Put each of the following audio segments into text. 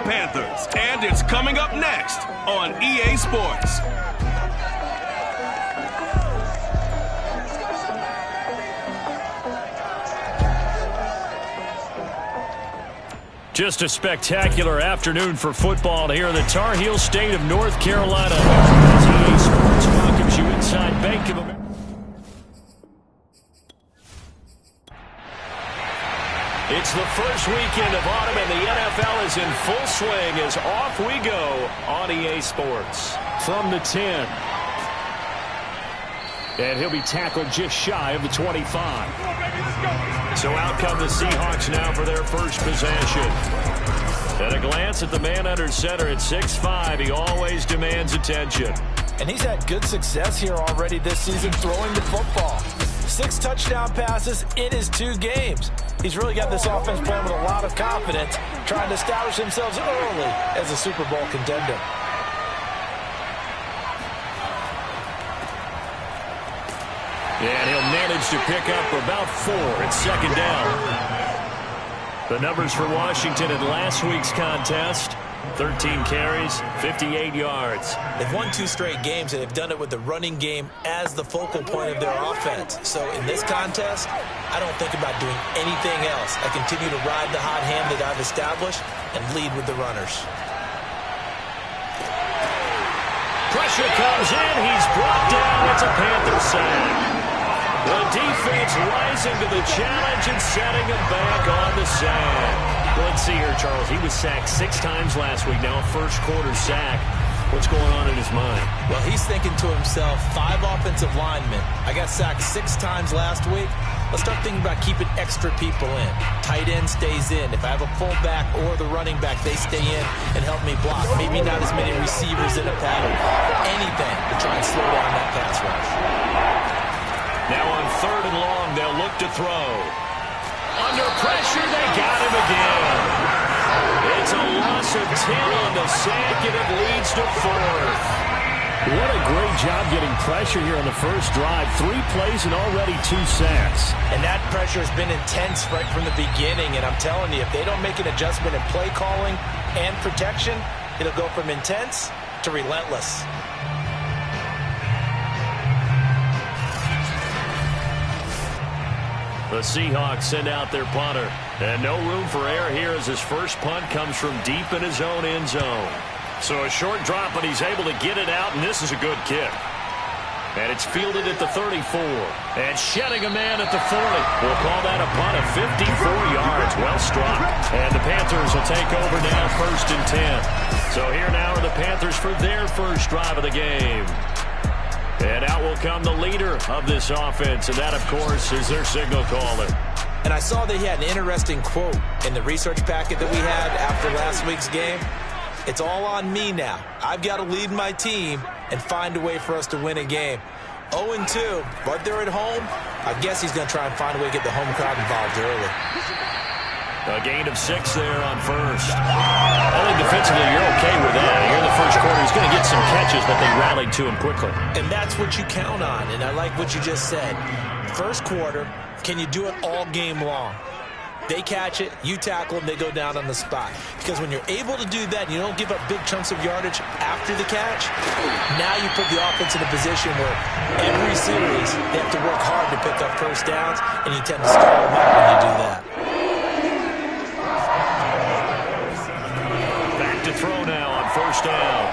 Panthers, and it's coming up next on EA Sports. Just a spectacular afternoon for football here in the Tar Heel state of North Carolina. As EA Sports welcomes you inside Bank of America. It's the first weekend of autumn, and the NFL is in full swing as off we go on EA Sports. From the 10. And he'll be tackled just shy of the 25. So out come the Seahawks now for their first possession. At a glance at the man under center at 6'5", he always demands attention. And he's had good success here already this season throwing the football. 6 touchdown passes in his 2 games. He's really got this offense playing with a lot of confidence, trying to establish themselves early as a Super Bowl contender. And he'll manage to pick up about 4 at second down. The numbers for Washington in last week's contest: 13 carries, 58 yards. They've won 2 straight games, and they've done it with the running game as the focal point of their offense. So in this contest, I don't think about doing anything else. I continue to ride the hot hand that I've established and lead with the runners. Pressure comes in. He's brought down. It's a Panther sack. The defense rising to the challenge and setting him back on the sack. Let's see here, Charles. He was sacked 6 times last week. Now a first-quarter sack. What's going on in his mind? Well, he's thinking to himself, 5 offensive linemen. I got sacked 6 times last week. Let's start thinking about keeping extra people in. Tight end stays in. If I have a fullback or the running back, they stay in and help me block. Maybe not as many receivers in a pattern. Anything to try and slow down that pass rush. Now on 3rd and long, they'll look to throw. Under pressure, they got him again. It's a loss of 10 on the sack, and it leads to 4th. What a great job getting pressure here on the first drive. 3 plays and already 2 sacks. And that pressure has been intense right from the beginning. And I'm telling you, if they don't make an adjustment in play calling and protection, it'll go from intense to relentless. The Seahawks send out their punter. And no room for error here as his first punt comes from deep in his own end zone. So a short drop, but he's able to get it out, and this is a good kick. And it's fielded at the 34. And shedding a man at the 40. We'll call that a punt of 54 yards. Well struck. And the Panthers will take over now, 1st and 10. So here now are the Panthers for their first drive of the game. And out will come the leader of this offense, and that, of course, is their signal caller. And I saw that he had an interesting quote in the research packet that we had after last week's game. It's all on me now. I've got to lead my team and find a way for us to win a game. 0-2, but they're at home. I guess he's going to try and find a way to get the home crowd involved early. A gain of 6 there on first. I think defensively you're okay with that. Here in the first quarter, he's going to get some catches, but they rallied to him quickly. And that's what you count on, and I like what you just said. First quarter, can you do it all game long? They catch it, you tackle them, they go down on the spot. Because when you're able to do that, you don't give up big chunks of yardage after the catch, now you put the offense in a position where every series they have to work hard to pick up first downs, and you tend to stall them out when you do that. Back to throw now on first down.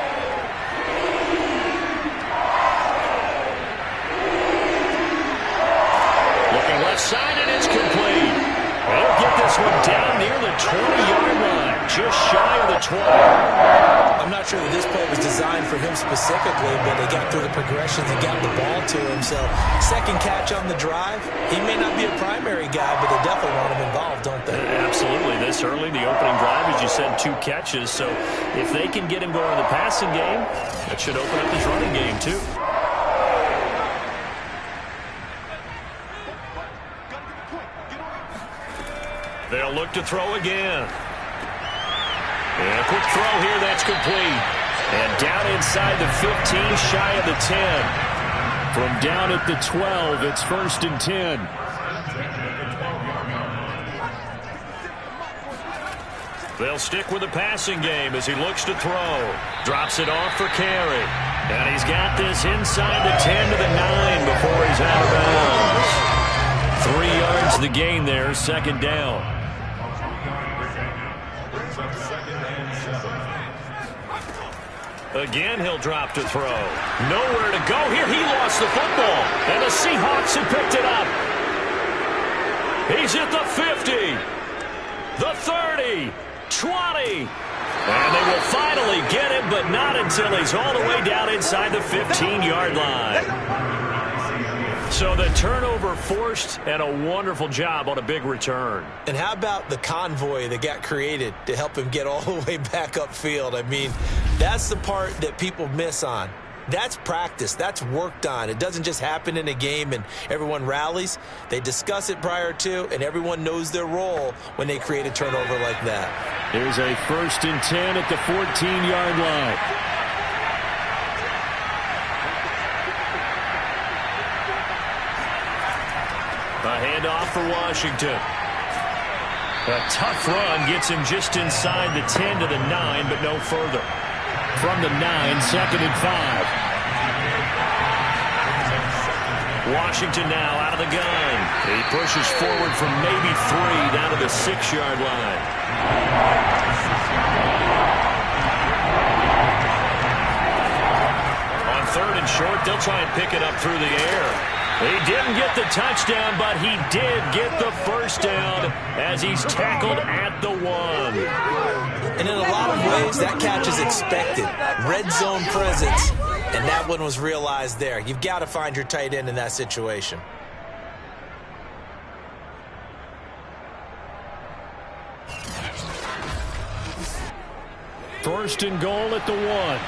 Looking left side, and it's complete. They'll get this one down near the 20-yard line, just shy of the 20. I'm not sure that this play was designed for him specifically, but they got through the progressions and got the ball to him. So second catch on the drive. He may not be a primary guy, but they definitely want him involved, don't they? Absolutely. This early, the opening drive, as you said, 2 catches. So if they can get him going in the passing game, that should open up his running game too. They'll look to throw again. And a quick throw here, that's complete. And down inside the 15, shy of the 10. From down at the 12, it's 1st and 10. They'll stick with the passing game as he looks to throw. Drops it off for carry. And he's got this inside the 10 to the 9 before he's out of bounds. 3 yards the gain there, second down. Again, he'll drop to throw. Nowhere to go here. He lost the football. And the Seahawks have picked it up. He's at the 50, the 30, 20. And they will finally get him, but not until he's all the way down inside the 15-yard line. So the turnover forced, and a wonderful job on a big return. And how about the convoy that got created to help him get all the way back upfield? I mean, that's the part that people miss on. That's practice. That's worked on. It doesn't just happen in a game and everyone rallies. They discuss it prior to, and everyone knows their role when they create a turnover like that. Here's a 1st and 10 at the 14-yard line. A handoff for Washington. A tough run gets him just inside the 10 to the 9, but no further. From the 9, 2nd and 5. Washington now out of the gun. He pushes forward from maybe 3 down to the 6-yard line. On 3rd and short, they'll try and pick it up through the air. He didn't get the touchdown, but he did get the first down as he's tackled at the 1. And in a lot of ways, that catch is expected. Red zone presence, and that one was realized there. You've got to find your tight end in that situation. First and goal at the 1.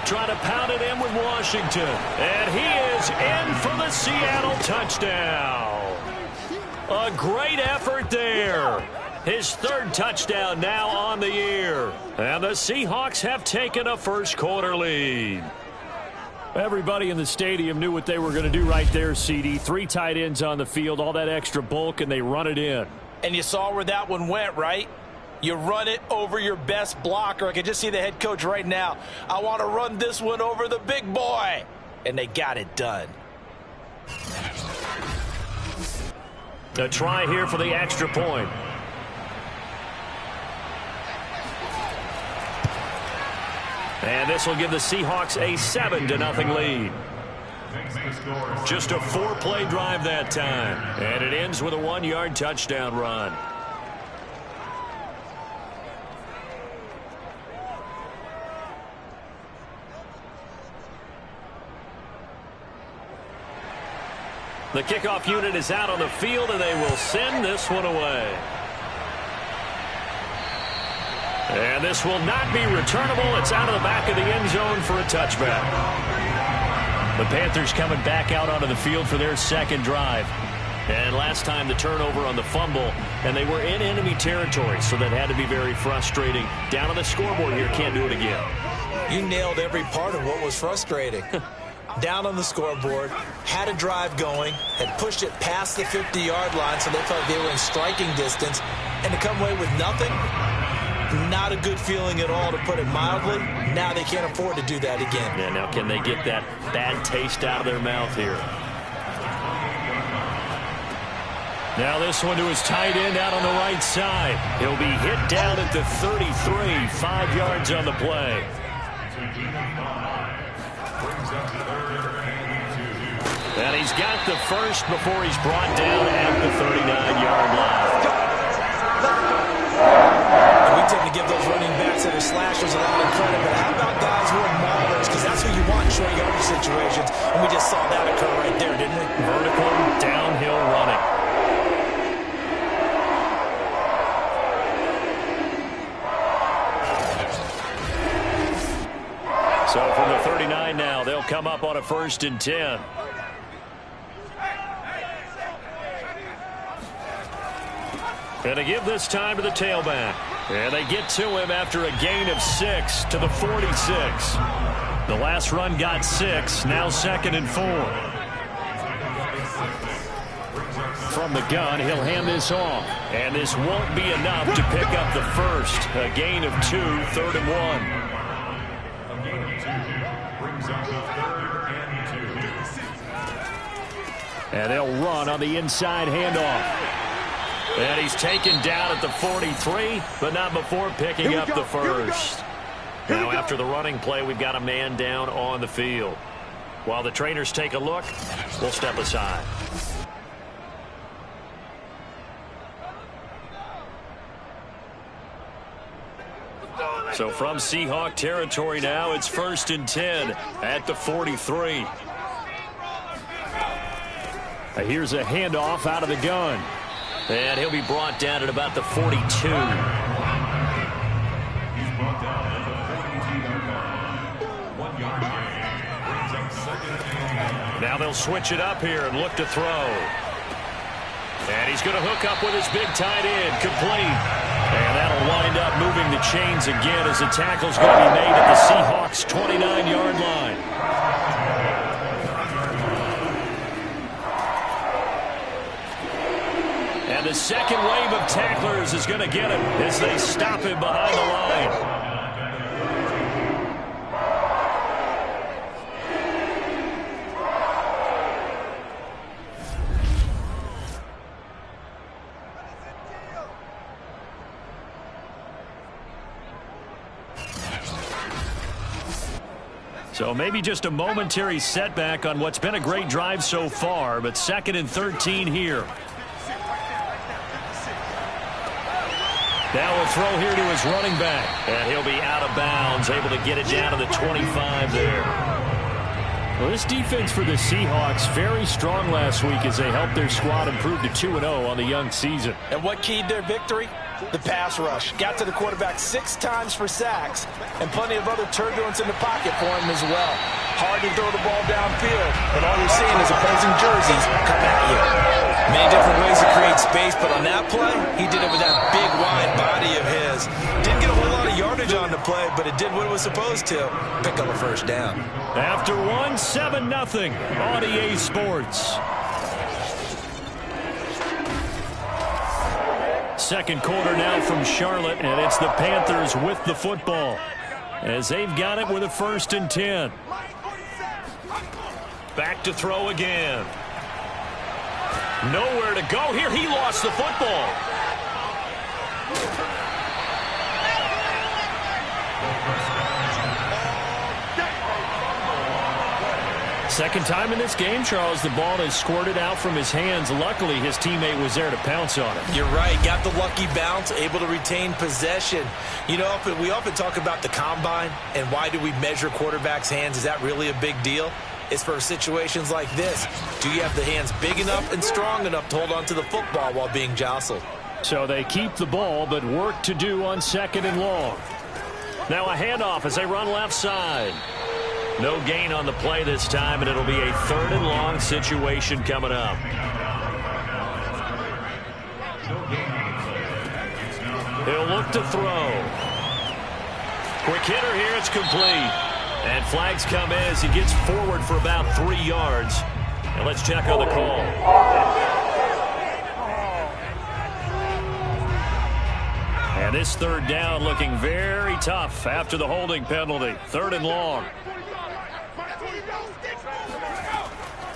Trying to pound it in with Washington. And he is in for the Seattle touchdown. A great effort there. His 3rd touchdown now on the year. And the Seahawks have taken a first-quarter lead. Everybody in the stadium knew what they were going to do right there, CD. 3 tight ends on the field, all that extra bulk, and they run it in. And you saw where that one went, right? You run it over your best blocker. I can just see the head coach right now. I want to run this one over the big boy. And they got it done. A try here for the extra point. And this will give the Seahawks a 7-0 lead. Just a 4-play drive that time. And it ends with a 1-yard touchdown run. The kickoff unit is out on the field, and they will send this one away. And this will not be returnable. It's out of the back of the end zone for a touchback. The Panthers coming back out onto the field for their 2nd drive. And last time the turnover on the fumble, and they were in enemy territory, so that had to be very frustrating. Down on the scoreboard here, can't do it again. You nailed every part of what was frustrating. Down on the scoreboard, had a drive going, had pushed it past the 50-yard line, so they felt they were in striking distance, and to come away with nothing, not a good feeling at all, to put it mildly. Now they can't afford to do that again. Yeah, now can they get that bad taste out of their mouth here? Now this one to his tight end out on the right side. He'll be hit down at the 33, 5 yards on the play. And he's got the first before he's brought down at the 39-yard line. And we tend to give those running backs that are slashers a lot of credit, but how about guys who are maulers? Because that's who you want in short yardage situations, and we just saw that occur right there, didn't we? Vertical, downhill running. So from the 39 now, they'll come up on a 1st and 10. And they give this time to the tailback. And they get to him after a gain of 6 to the 46. The last run got 6, now 2nd and 4. From the gun, he'll hand this off. And this won't be enough to pick up the first. A gain of 2, 3rd and 1. A gain of 2 brings up the 3rd and 2. And they'll run on the inside handoff. And he's taken down at the 43, but not before picking up the first. Now, after the running play, we've got a man down on the field. While the trainers take a look, we'll step aside. So from Seahawk territory now, it's 1st and 10 at the 43. Here's a handoff out of the gun. And he'll be brought down at about the 42. He's brought down at the 42-yard line. 1 yard gain. Brings up 2nd and 8. Now they'll switch it up here and look to throw. And he's going to hook up with his big tight end. Complete. And that'll wind up moving the chains again as the tackle's going to be made at the Seahawks' 29-yard line. And the second wave of tacklers is going to get him as they stop him behind the line. So maybe just a momentary setback on what's been a great drive so far, but 2nd and 13 here. Now a throw here to his running back. And he'll be out of bounds, able to get it down to the 25 there. Well, this defense for the Seahawks very strong last week as they helped their squad improve to 2-0 on the young season. And what keyed their victory? The pass rush. Got to the quarterback 6 times for sacks, and plenty of other turbulence in the pocket for him as well. Hard to throw the ball downfield, but all you're seeing is opposing jerseys come at you. Many different ways to create space, but on that play, he did it with that big, wide body of his. Didn't get a whole lot of yardage on the play, but it did what it was supposed to. Pick up a first down. After 7-0 on EA Sports. Second quarter now from Charlotte, and it's the Panthers with the football as they've got it with a 1st and 10. Back to throw again. Nowhere to go here. He lost the football. Second time in this game, Charles, the ball has squirted out from his hands. Luckily, his teammate was there to pounce on it. You're right. Got the lucky bounce, able to retain possession. You know, we often talk about the combine and why do we measure quarterbacks' hands. Is that really a big deal? It's for situations like this. Do you have the hands big enough and strong enough to hold on to the football while being jostled? So they keep the ball, but work to do on 2nd and long. Now a handoff as they run left side. No gain on the play this time, and it'll be a 3rd and long situation coming up. He'll look to throw. Quick hitter here, it's complete. And flags come in as he gets forward for about 3 yards. And let's check on the call. And this 3rd down looking very tough after the holding penalty. 3rd and long.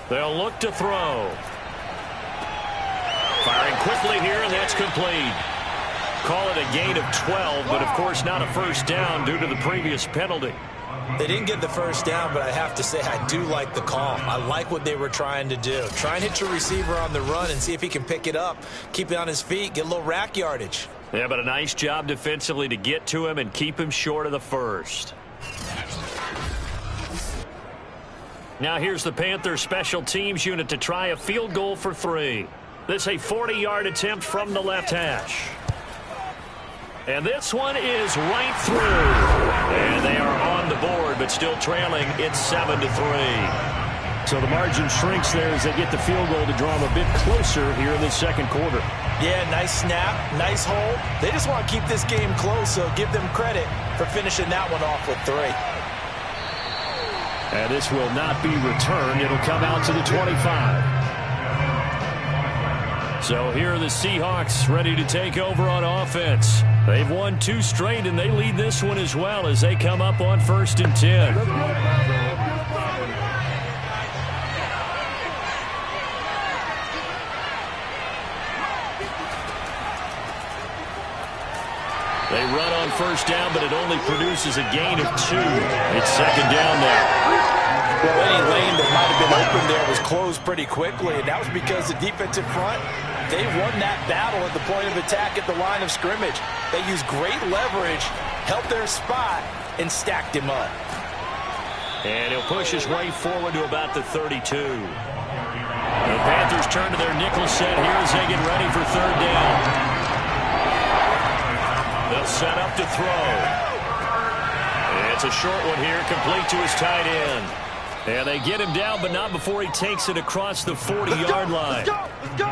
They'll look to throw. Firing quickly here, and that's complete. Call it a gain of 12, but of course not a first down due to the previous penalty. They didn't get the first down, but I have to say I do like the call. I like what they were trying to do. Try and hit your receiver on the run and see if he can pick it up. Keep it on his feet, get a little rack yardage. Yeah, but a nice job defensively to get to him and keep him short of the first. Now here's the Panthers special teams unit to try a field goal for 3. This a 40-yard attempt from the left hash. And this one is right through. And they are on the board, but still trailing. It's 7-3. So the margin shrinks there as they get the field goal to draw them a bit closer here in the second quarter. Yeah, nice snap, nice hold. They just want to keep this game close, so give them credit for finishing that one off with 3. And this will not be returned. It'll come out to the 25. So here are the Seahawks ready to take over on offense. They've won 2 straight, and they lead this one as well as they come up on 1st and 10. They run on 1st down, but it only produces a gain of 2. It's 2nd down now. Well, any lane that might have been open there was closed pretty quickly, and that was because the defensive front, they won that battle at the point of attack at the line of scrimmage. They used great leverage, held their spot, and stacked him up. And he'll push his way forward to about the 32. The Panthers turn to their nickel set here as they get ready for 3rd down. They'll set up to throw. It's a short one here, complete to his tight end. And they get him down, but not before he takes it across the 40-yard line. Let's go.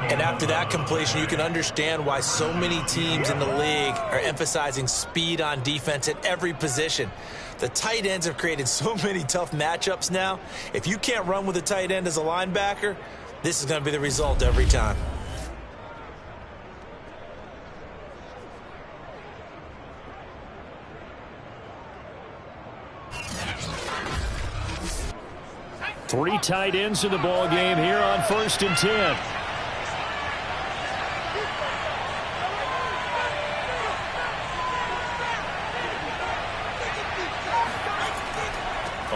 And after that completion, you can understand why so many teams in the league are emphasizing speed on defense at every position. The tight ends have created so many tough matchups now. If you can't run with a tight end as a linebacker, this is going to be the result every time. Three tight ends in the ball game here on 1st and 10.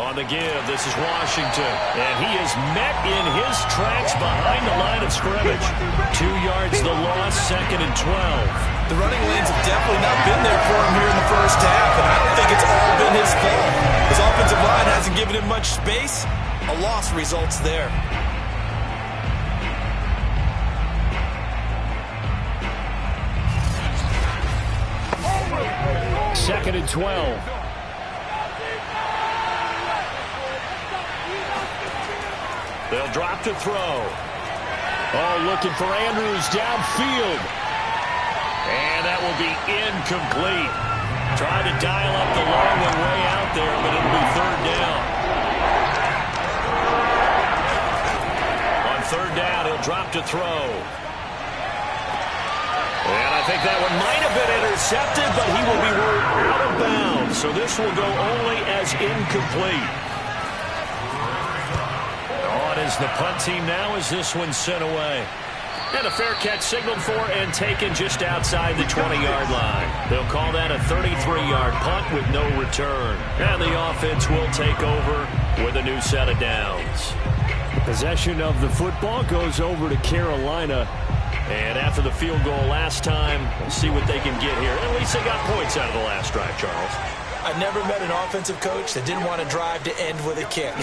On the give, this is Washington, and he is met in his tracks behind the line of scrimmage. 2 yards the loss, 2nd and 12. The running lanes have definitely not been there for him here in the first half, and I don't think it's all been his fault. His offensive line hasn't given him much space. A loss results there. Second and 12. They'll drop to throw. Oh, looking for Andrews downfield. And that will be incomplete. Tried to dial up the long one way out there, but it'll be 3rd down. On 3rd down, he'll drop to throw. And I think that one might have been intercepted, but he will be ruled out of bounds. So this will go only as incomplete. On is the punt team now as this one's sent away. And a fair catch signaled for and taken just outside the 20-yard line. They'll call that a 33-yard punt with no return. And the offense will take over with a new set of downs. Possession of the football goes over to Carolina. And after the field goal last time, we'll see what they can get here. At least they got points out of the last drive, Charles. I've never met an offensive coach that didn't want to drive to end with a kick.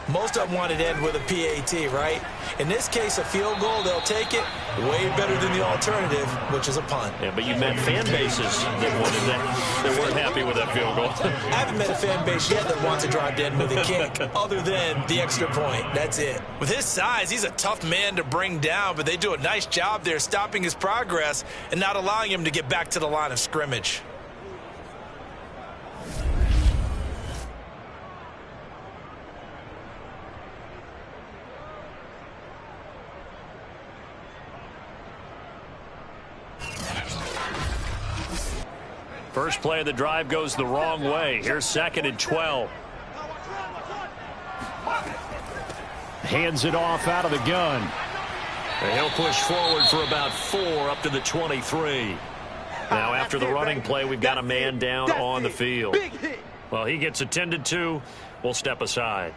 Most of them wanted to end with a PAT, right? In this case, a field goal, they'll take it. Way better than the alternative, which is a punt. Yeah, but you met fan bases that wanted that. They weren't happy with that field goal. I haven't met a fan base yet that wants to drive to end with a kick, other than the extra point. That's it. With his size, he's a tough man to bring down, but they do a nice job there stopping his progress and not allowing him to get back to the line of scrimmage. First play of the drive goes the wrong way. Here's 2nd and 12. Hands it off out of the gun. And he'll push forward for about 4 up to the 23. Now after the running play, we've got a man down on the field. Well, he gets attended to. We'll step aside.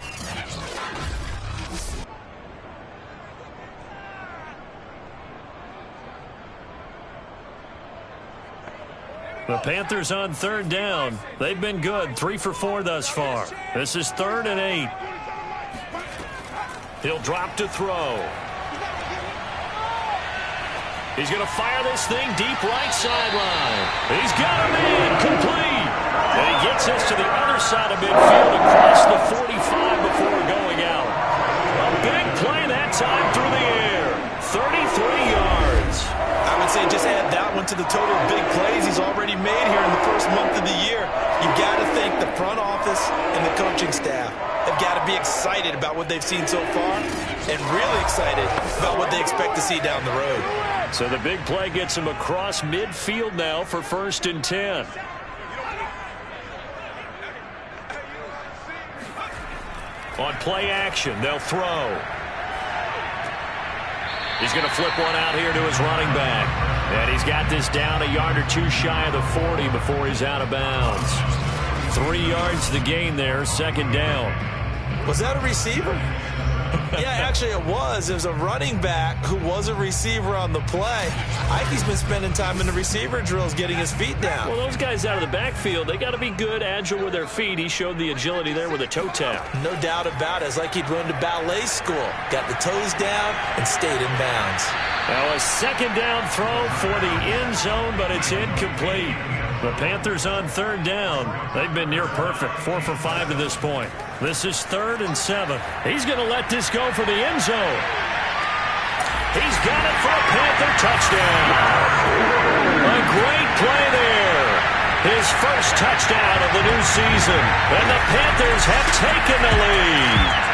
The Panthers on 3rd down. They've been good. 3 for 4 thus far. This is 3rd and 8. He'll drop to throw. He's going to fire this thing deep right sideline. He's got a man complete. And he gets us to the other side of midfield across the 45 before going out. A big play that time through the air. 33 yards. I would say just add that one to the total of big plays he's already made here in the first month of the year. You've got to thank the front office and the coaching staff. have got to be excited about what they've seen so far and really excited about what they expect to see down the road. So the big play gets him across midfield now for 1st and 10. On play action, they'll throw. He's going to flip one out here to his running back. And he's got this down a yard or two shy of the 40 before he's out of bounds. 3 yards to the gain there, 2nd down. Was that a receiver? Yeah, actually it was. It was a running back who was a receiver on the play. Ikey's been spending time in the receiver drills getting his feet down. Well, those guys out of the backfield, they got to be good, agile with their feet. He showed the agility there with a toe tap. No doubt about it. It's like he'd run to ballet school. Got the toes down and stayed in bounds. Now a 2nd down throw for the end zone, but it's incomplete. The Panthers on 3rd down. They've been near perfect, 4 for 5 to this point. This is 3rd and 7. He's going to let this go for the end zone. He's got it for a Panther touchdown. A great play there. His first touchdown of the new season. And the Panthers have taken the lead.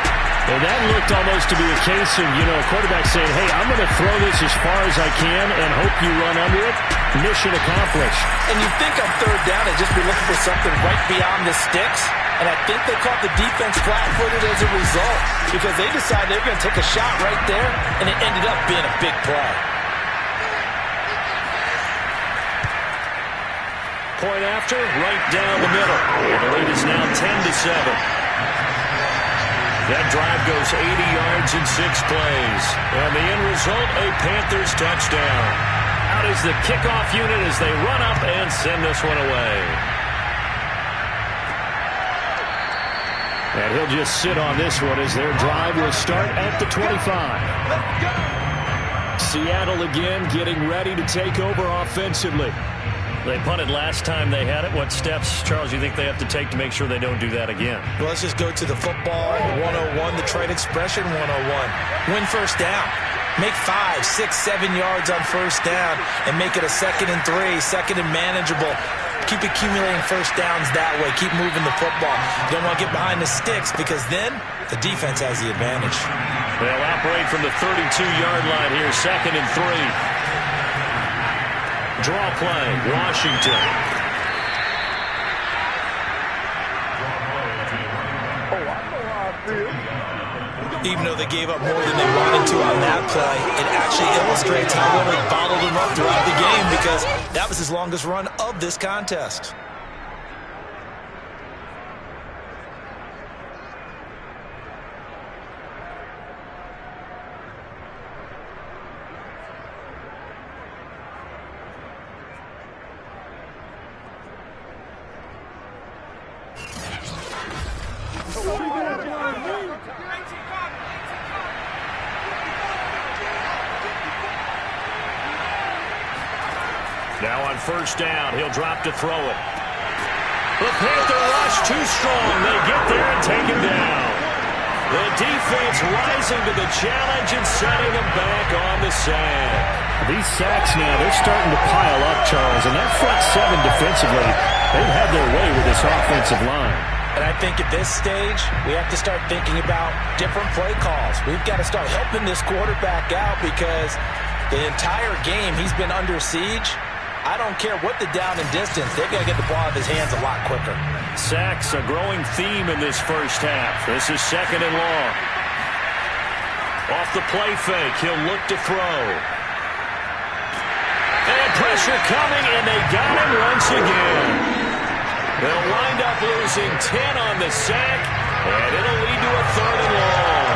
And that looked almost to be a case of, a quarterback saying, hey, I'm going to throw this as far as I can and hope you run under it. Mission accomplished. And you think on 3rd down, they'd just be looking for something right beyond the sticks. And I think they caught the defense flat-footed as a result because they decided they were going to take a shot right there, and it ended up being a big play. Point after, right down the middle. And the lead is now 10-7. That drive goes 80 yards in 6 plays. And the end result, a Panthers touchdown. Out is the kickoff unit as they run up and send this one away. And he'll just sit on this one as their drive will start at the 25. Seattle again getting ready to take over offensively. They punted last time they had it. What steps, Charles, you think they have to take to make sure they don't do that again? Well, let's just go to the football 101, the trade expression 101. Win first down. Make 5, 6, 7 yards on first down and make it a 2nd and 3, 2nd and manageable. Keep accumulating first downs that way. Keep moving the football. You don't want to get behind the sticks because then the defense has the advantage. They'll operate from the 32-yard line here, 2nd and 3. Draw play, Washington. Even though they gave up more than they wanted to on that play, it actually illustrates how well they bottled them up throughout the game because that was his longest run of this contest. Now on first down, he'll drop to throw it. The Panther rush too strong. They get there and take him down. The defense rising to the challenge and setting them back on the sack. These sacks now, they're starting to pile up, Charles. And that front 7 defensively, they've had their way with this offensive line. And I think at this stage, we have to start thinking about different play calls. We've got to start helping this quarterback out because the entire game he's been under siege. I don't care what the down and distance. They've got to get the ball out of his hands a lot quicker. Sacks, a growing theme in this first half. This is 2nd and long. Off the play fake, he'll look to throw. And pressure coming, and they got him once again. They'll wind up losing 10 on the sack, and it'll lead to a 3rd and long.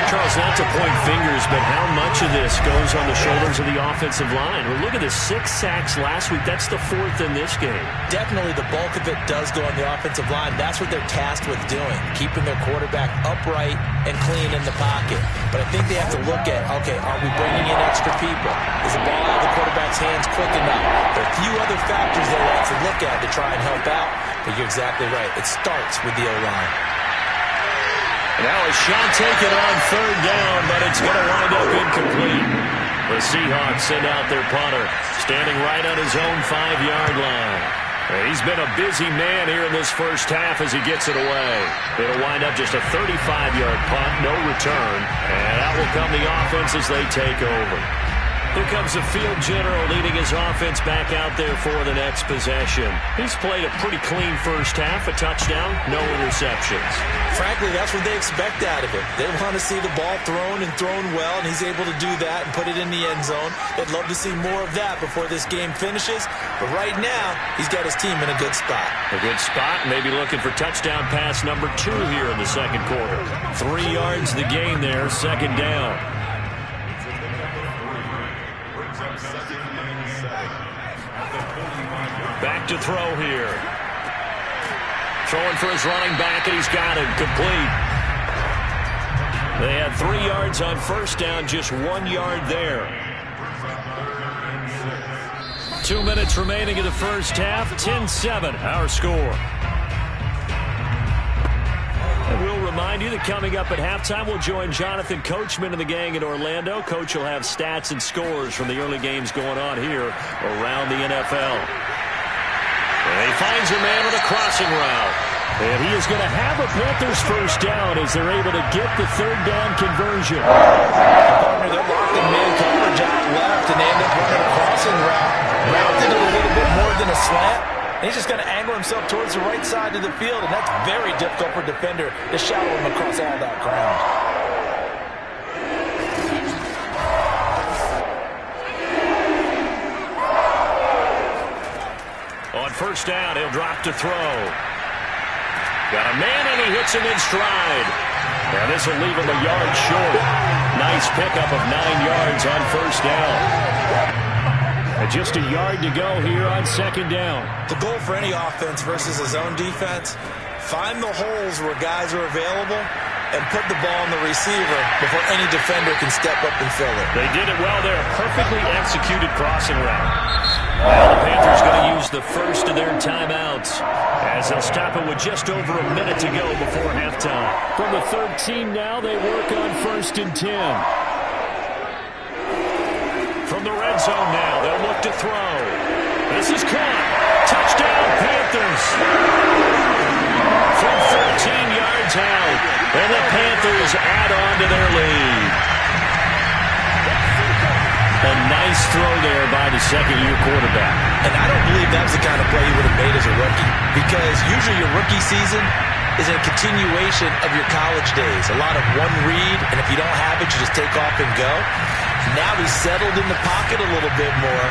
Charles, not to point fingers, but how much of this goes on the shoulders of the offensive line? Well, look at the 6 sacks last week. That's the 4th in this game. Definitely the bulk of it does go on the offensive line. That's what they're tasked with doing, keeping their quarterback upright and clean in the pocket. But I think they have to look at, okay, are we bringing in extra people? Is the ball out of the quarterback's hands quick enough? There are a few other factors they have to look at to try and help out. But you're exactly right. It starts with the O-line. Now a shot taken on 3rd down, but it's going to wind up incomplete. The Seahawks send out their punter, standing right on his own 5-yard line. He's been a busy man here in this first half as he gets it away. It'll wind up just a 35-yard punt, no return. And out will come the offense as they take over. Here comes the field general leading his offense back out there for the next possession. He's played a pretty clean first half, a touchdown, no interceptions. Frankly, that's what they expect out of him. They want to see the ball thrown and thrown well, and he's able to do that and put it in the end zone. They'd love to see more of that before this game finishes. But right now, he's got his team in a good spot. A good spot, maybe looking for touchdown pass number 2 here in the second quarter. 3 yards the gain there, second down. Back to throw here. Throwing for his running back, and he's got it complete. They had 3 yards on first down, just 1 yard there. 2 minutes remaining in the first half, 10-7, our score. And we'll remind you that coming up at halftime, we'll join Jonathan Coachman and the gang in Orlando. Coach will have stats and scores from the early games going on here around the NFL. And he finds a man with a crossing route. And he is going to have a Panthers first down as they're able to get the third down conversion. Partner, they're locked in man coverage out left, and they end up running a crossing route. Rounded it a little bit more than a slant. And he's just going to angle himself towards the right side of the field, and that's very difficult for a defender to shadow him across all that ground. On first down, he'll drop to throw. Got a man, and he hits him in stride. Now this will leave him a yard short. Nice pickup of 9 yards on first down. And just a yard to go here on second down. The goal for any offense versus his own defense, find the holes where guys are available and put the ball on the receiver before any defender can step up and fill it. They did it well there. Perfectly executed crossing route. Now the Panthers going to use the first of their timeouts as they'll stop it with just over a minute to go before halftime. From the 13 now, they work on 1st and 10. From the red zone now, they'll look to throw. This is caught. Touchdown, Panthers. From 13 yards out, and the Panthers add on to their lead. A nice throw there by the second-year quarterback. And I don't believe that was the kind of play he would have made as a rookie, because usually your rookie season is a continuation of your college days. A lot of one read, and if you don't have it, you just take off and go. Now he's settled in the pocket a little bit more,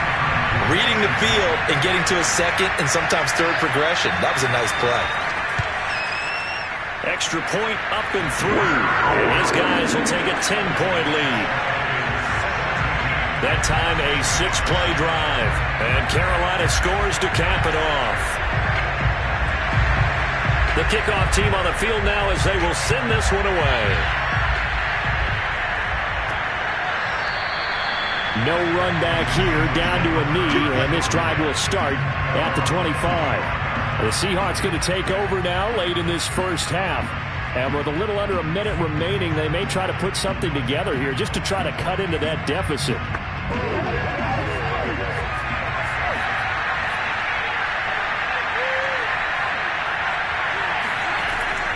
reading the field and getting to a second and sometimes third progression. That was a nice play. Extra point up and through. And his guys will take a 10-point lead. That time a 6-play drive. And Carolina scores to cap it off. The kickoff team on the field now as they will send this one away. No run back here, down to a knee, and this drive will start at the 25. The Seahawks going to take over now late in this first half. And with a little under a minute remaining, they may try to put something together here just to try to cut into that deficit.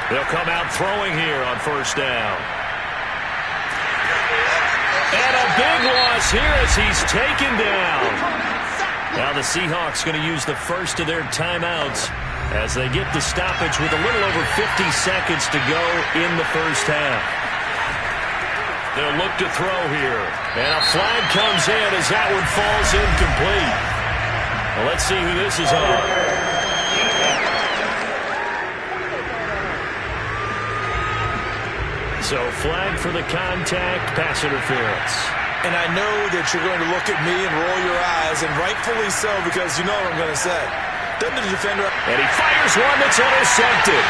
They'll come out throwing here on first down. And a big loss here as he's taken down. Now the Seahawks going to use the first of their timeouts as they get the stoppage with a little over 50 seconds to go in the first half. They'll look to throw here. And a flag comes in as that one falls incomplete. Well, let's see who this is on. So flag for the contact, pass interference. And I know that you're going to look at me and roll your eyes, and rightfully so, because you know what I'm going to say. Doesn't the defender... And he fires one that's intercepted.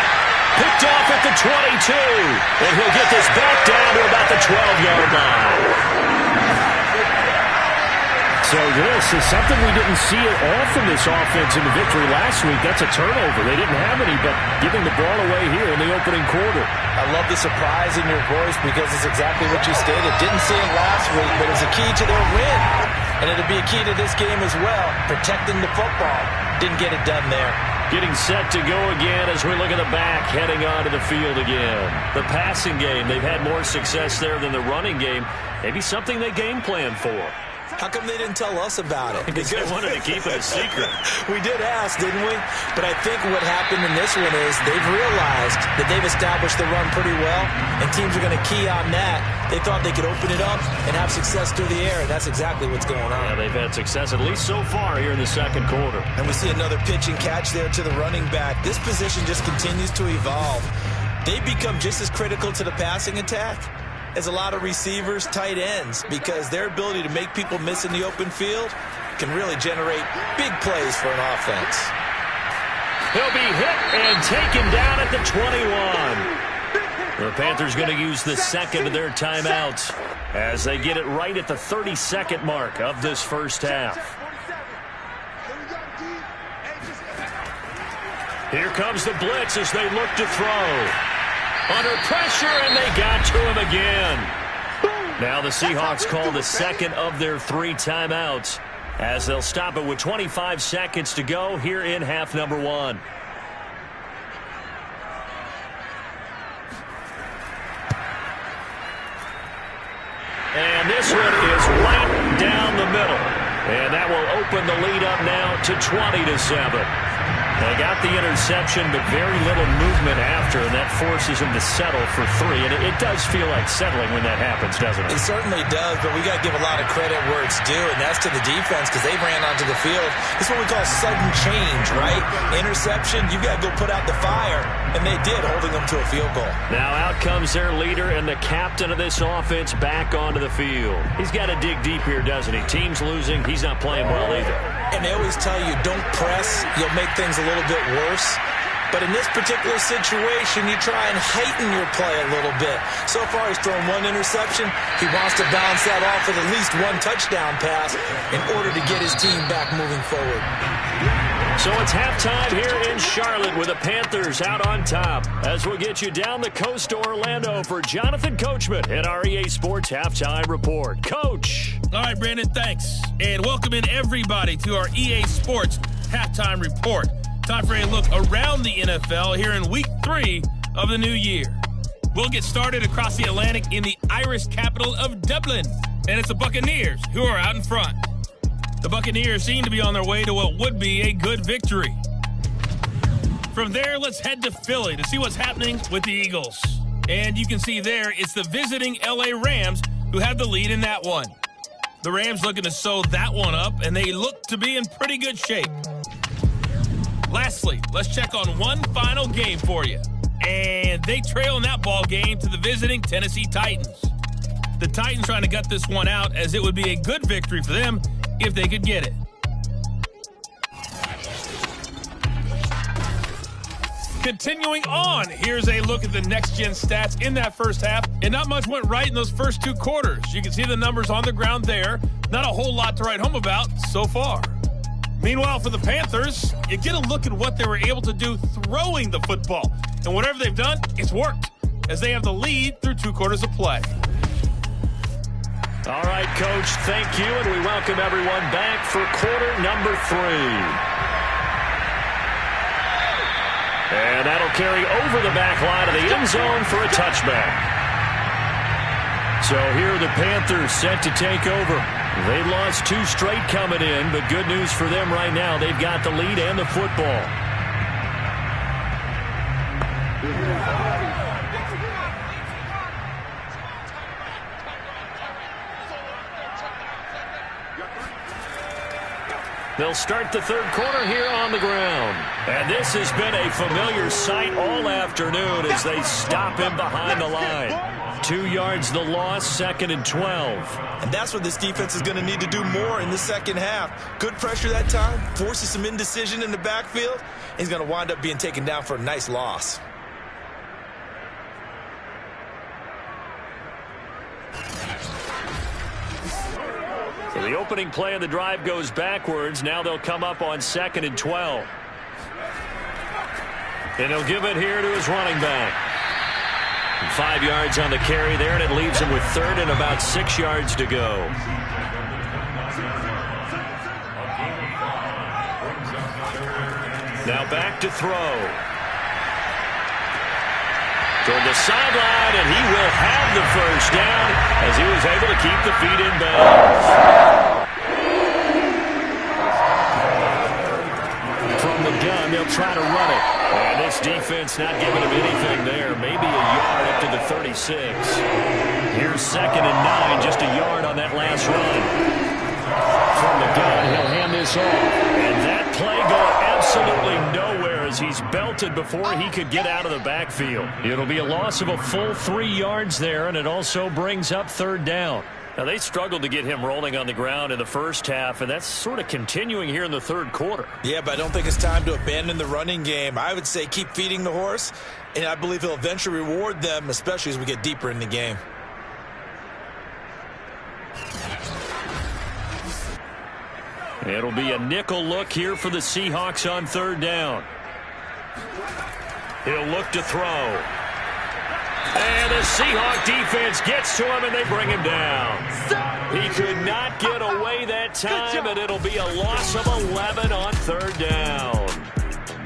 Picked off at the 22. And he'll get this back down to about the 12-yard line. So this is something we didn't see at all from this offense in the victory last week. That's a turnover. They didn't have any, but giving the ball away here in the opening quarter. I love the surprise in your voice because it's exactly what you stated. Didn't see it last week, but it's a key to their win. And it'll be a key to this game as well, protecting the football. Didn't get it done there. Getting set to go again as we look at the back, heading onto the field again. The passing game, they've had more success there than the running game. Maybe something they game plan for. How come they didn't tell us about it? Because they wanted to keep it a secret. We did ask, didn't we? But I think what happened in this one is they've realized that they've established the run pretty well, and teams are going to key on that. They thought they could open it up and have success through the air, and that's exactly what's going on. Yeah, they've had success at least so far here in the second quarter. And we see another pitch and catch there to the running back. This position just continues to evolve. They become just as critical to the passing attack as a lot of receivers, tight ends, because their ability to make people miss in the open field can really generate big plays for an offense. He'll be hit and taken down at the 21. The Panthers going to use the second of their timeouts as they get it right at the 32nd mark of this first half. Here comes the blitz as they look to throw. Under pressure, and they got to him again. Now the Seahawks call the second of their 3 timeouts as they'll stop it with 25 seconds to go here in half number 1. And this one is right down the middle. And that will open the lead up now to 20-7. They got the interception, but very little movement after, and that forces them to settle for 3. And it does feel like settling when that happens, doesn't it? It certainly does, but we got to give a lot of credit where it's due, and that's to the defense because they ran onto the field. This is what we call sudden change, right? Interception, you got to go put out the fire, and they did, holding them to a field goal. Now out comes their leader and the captain of this offense back onto the field. He's got to dig deep here, doesn't he? Team's losing. He's not playing well either. And they always tell you, don't press. You'll make things a little bit worse. But in this particular situation, you try and heighten your play a little bit. So far, he's thrown 1 interception. He wants to bounce that off with at least 1 touchdown pass in order to get his team back moving forward. So it's halftime here in Charlotte with the Panthers out on top. As we'll get you down the coast to Orlando for Jonathan Coachman at our EA Sports Halftime Report. Coach. All right, Brandon, thanks. And welcome in everybody to our EA Sports Halftime Report. Time for a look around the NFL here in Week 3 of the new year. We'll get started across the Atlantic in the Irish capital of Dublin. And it's the Buccaneers who are out in front. The Buccaneers seem to be on their way to what would be a good victory. From there, let's head to Philly to see what's happening with the Eagles. And you can see there, it's the visiting LA Rams who have the lead in that one. The Rams looking to sew that one up, and they look to be in pretty good shape. Lastly, let's check on one final game for you. And they trail in that ball game to the visiting Tennessee Titans. The Titans trying to gut this one out, as it would be a good victory for them if they could get it. Continuing on, here's a look at the next-gen stats in that first half, and not much went right in those first 2 quarters. You can see the numbers on the ground there. Not a whole lot to write home about so far. Meanwhile, for the Panthers, you get a look at what they were able to do throwing the football. And whatever they've done, it's worked, as they have the lead through 2 quarters of play. All right, Coach, thank you, and we welcome everyone back for quarter number 3. And that'll carry over the back line of the end zone for a touchback. So here are the Panthers set to take over. They lost 2 straight coming in, but good news for them right now. They've got the lead and the football. They'll start the third quarter here on the ground. And this has been a familiar sight all afternoon as they stop him behind the line. 2 yards the loss, 2nd and 12. And that's what this defense is going to need to do more in the second half. Good pressure that time, forces some indecision in the backfield. He's going to wind up being taken down for a nice loss. So the opening play of the drive goes backwards. Now they'll come up on 2nd and 12. And he'll give it here to his running back. 5 yards on the carry there, and it leaves him with 3rd and about 6 yards to go. Now back to throw. Toward the sideline, and he will have the first down as he was able to keep the feet in bounds. From the gun, they'll try to run it. And this defense not giving him anything there. Maybe a yard up to the 36. Here's 2nd and 9, just a yard on that last run. From the gun, he'll hand this off. And that play going absolutely nowhere as he's belted before he could get out of the backfield. It'll be a loss of a full 3 yards there, and it also brings up 3rd down. Now, they struggled to get him rolling on the ground in the first half, and that's sort of continuing here in the 3rd quarter. Yeah, but I don't think it's time to abandon the running game. I would say keep feeding the horse, and I believe he'll eventually reward them, especially as we get deeper in the game. It'll be a nickel look here for the Seahawks on 3rd down. He'll look to throw. And the Seahawk defense gets to him, and they bring him down. He could not get away that time, and it'll be a loss of 11 on 3rd down.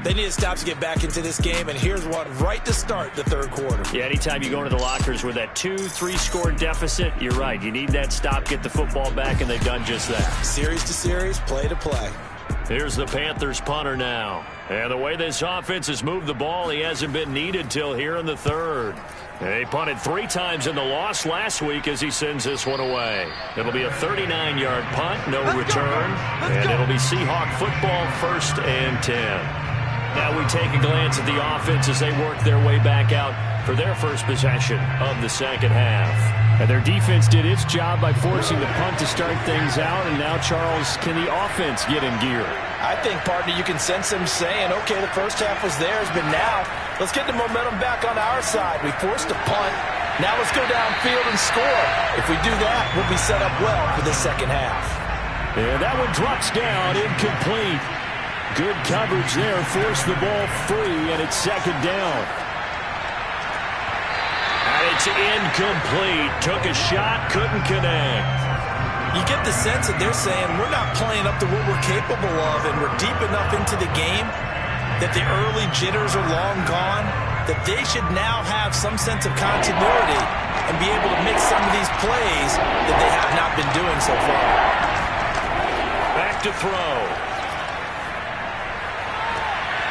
They need to stop to get back into this game, and here's one right to start the 3rd quarter. Yeah, anytime you go into the lockers with that 2-3 score deficit, you're right. You need that stop, get the football back, and they've done just that. Series to series, play to play. Here's the Panthers punter now. And the way this offense has moved the ball, he hasn't been needed till here in the 3rd. They punted 3 times in the loss last week as he sends this one away. It'll be a 39-yard punt, no return. And it'll be Seahawk football, 1st and 10. Now we take a glance at the offense as they work their way back out for their first possession of the 2nd half. And their defense did its job by forcing the punt to start things out. And now, Charles, can the offense get in gear? I think, partner, you can sense them saying, okay, the first half was theirs, but now let's get the momentum back on our side. We forced a punt. Now let's go downfield and score. If we do that, we'll be set up well for the 2nd half. And that one drops down, incomplete. Good coverage there, forced the ball free, and it's 2nd down. And it's incomplete. Took a shot, couldn't connect. You get the sense that they're saying we're not playing up to what we're capable of, and we're deep enough into the game that the early jitters are long gone, that they should now have some sense of continuity and be able to make some of these plays that they have not been doing so far. Back to throw.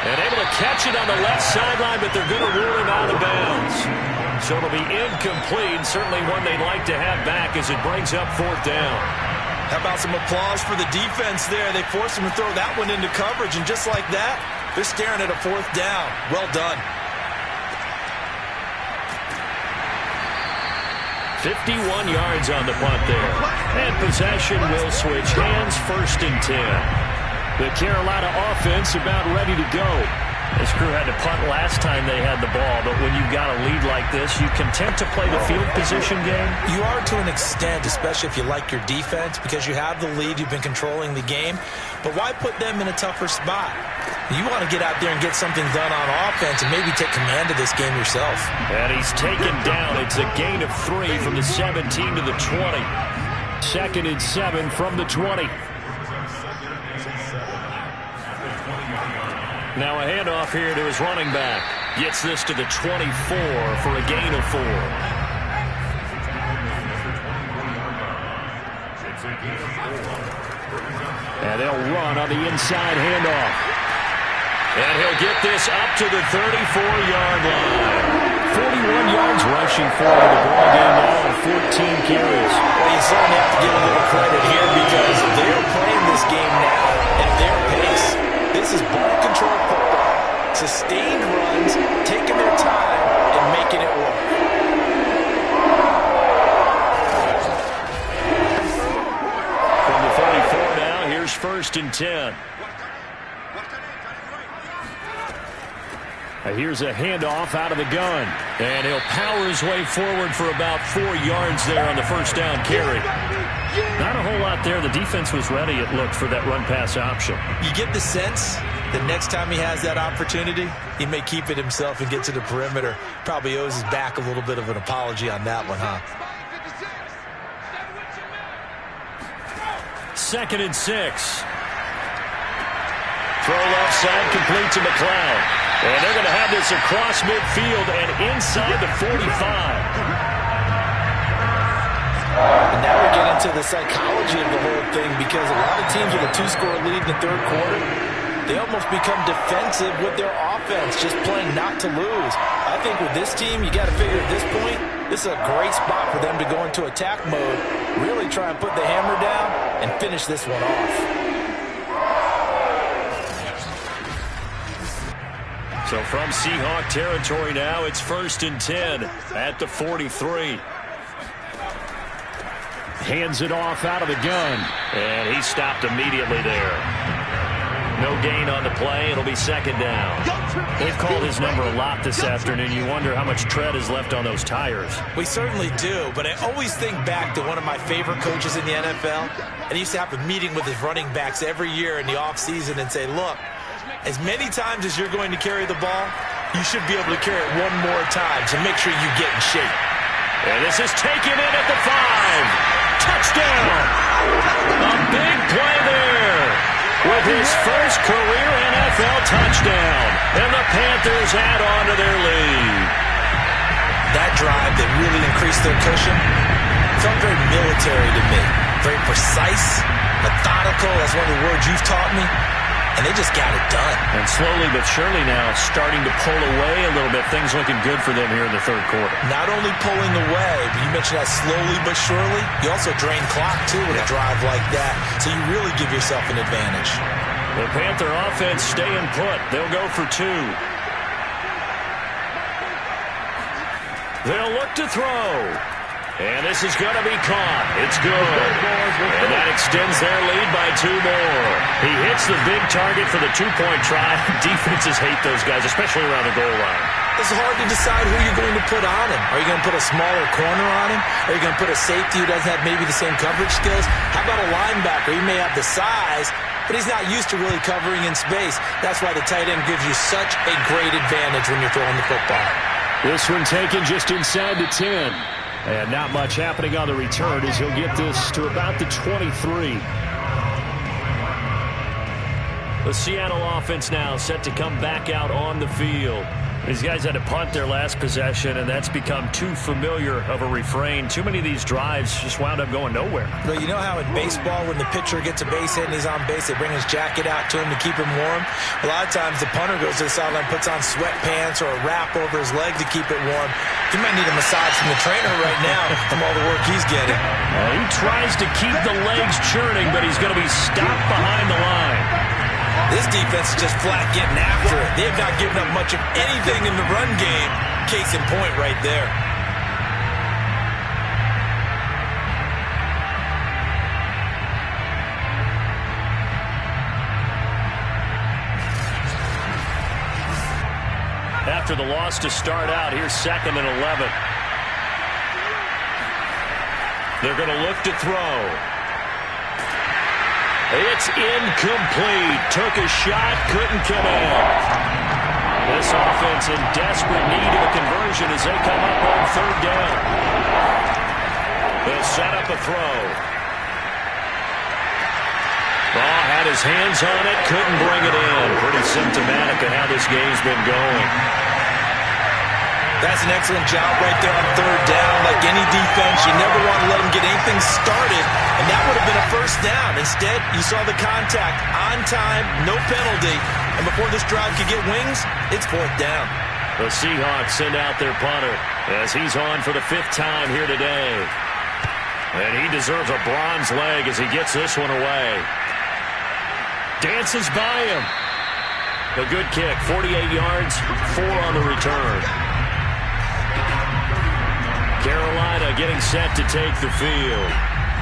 And able to catch it on the left sideline, but they're going to rule him out of bounds. So it'll be incomplete, certainly one they'd like to have back as it brings up 4th down. How about some applause for the defense there? They forced him to throw that one into coverage, and just like that, they're staring at a 4th down. Well done. 51 yards on the punt there. And possession will switch hands, 1st and 10. The Carolina offense about ready to go. This crew had to punt last time they had the ball, but when you've got a lead like this, you content to play the field position game? You are to an extent, especially if you like your defense, because you have the lead, you've been controlling the game. But why put them in a tougher spot? You want to get out there and get something done on offense and maybe take command of this game yourself. And he's taken down. It's a gain of 3 from the 17 to the 20. 2nd and 7 from the 20. Now a handoff here to his running back. Gets this to the 24 for a gain of 4. And they'll run on the inside handoff. And he'll get this up to the 34-yard line. 41 yards rushing forward the ball game now on 14 carries. Well, you certainly have to give a little credit here because they're playing this game now at their pace. This is ball control football. Sustained runs, taking their time, and making it work. From the 34 now, here's 1st and 10. Here's a handoff out of the gun. And he'll power his way forward for about 4 yards there on the 1st down carry. Not a whole lot there. The defense was ready, it looked, for that run-pass option. You get the sense that next time he has that opportunity, he may keep it himself and get to the perimeter. Probably owes his back a little bit of an apology on that one, huh? 2nd and 6. Throw left side, complete to McLeod. And they're going to have this across midfield and inside the 45. And now we get into the psychology of the whole thing, because a lot of teams with a 2-score lead in the third quarter, they almost become defensive with their offense, just playing not to lose. I think with this team, you got to figure at this point, this is a great spot for them to go into attack mode, really try and put the hammer down and finish this one off. So from Seahawk territory now, it's 1st and 10 at the 43. Hands it off out of the gun. And he stopped immediately there. No gain on the play. It'll be 2nd down. They've called his number a lot this afternoon. You wonder how much tread is left on those tires. We certainly do, but I always think back to one of my favorite coaches in the NFL. And he used to have a meeting with his running backs every year in the offseason and say, look, as many times as you're going to carry the ball, you should be able to carry it one more time, so make sure you get in shape. And this is taken in at the 5. Touchdown! A big play there with his first career NFL touchdown. And the Panthers add on to their lead. That drive that really increased their cushion felt very military to me. Very precise, methodical. That's one of the words you've taught me. And they just got it done. And slowly but surely now starting to pull away a little bit. Things looking good for them here in the third quarter. Not only pulling away, but you mentioned that slowly but surely. You also drain clock, too, with a drive like that. So you really give yourself an advantage. The Panther offense staying put. They'll go for 2. They'll look to throw. And this is going to be caught. It's good. And that extends their lead by 2 more. He hits the big target for the 2-point try. Defenses hate those guys, especially around the goal line. It's hard to decide who you're going to put on him. Are you going to put a smaller corner on him? Are you going to put a safety who doesn't have maybe the same coverage skills? How about a linebacker? He may have the size, but he's not used to really covering in space. That's why the tight end gives you such a great advantage when you're throwing the football. This one taken just inside the 10. And not much happening on the return as he'll get this to about the 23. The Seattle offense now set to come back out on the field. These guys had to punt their last possession, and that's become too familiar of a refrain. Too many of these drives just wound up going nowhere. But you know how in baseball, when the pitcher gets a base hit and he's on base, they bring his jacket out to him to keep him warm? A lot of times the punter goes to the sideline, puts on sweatpants or a wrap over his leg to keep it warm. He might need a massage from the trainer right now from all the work he's getting. He tries to keep the legs churning, but he's going to be stopped behind the line. This defense is just flat getting after it. They have not given up much of anything in the run game. Case in point right there. After the loss to start out, here's 2nd and 11. They're going to look to throw. It's incomplete. Took a shot, couldn't connect. This offense in desperate need of a conversion as they come up on 3rd down. They'll set up a throw. Ball had his hands on it, couldn't bring it in. Pretty symptomatic of how this game's been going. That's an excellent job right there on 3rd down. Like any defense, you never want to let them get anything started, and that would have been a 1st down. Instead, you saw the contact on time, no penalty, and before this drive could get wings, it's 4th down. The Seahawks send out their punter as he's on for the 5th time here today. And he deserves a bronze leg as he gets this one away. Dances by him. A good kick, 48 yards, 4 on the return. Carolina getting set to take the field.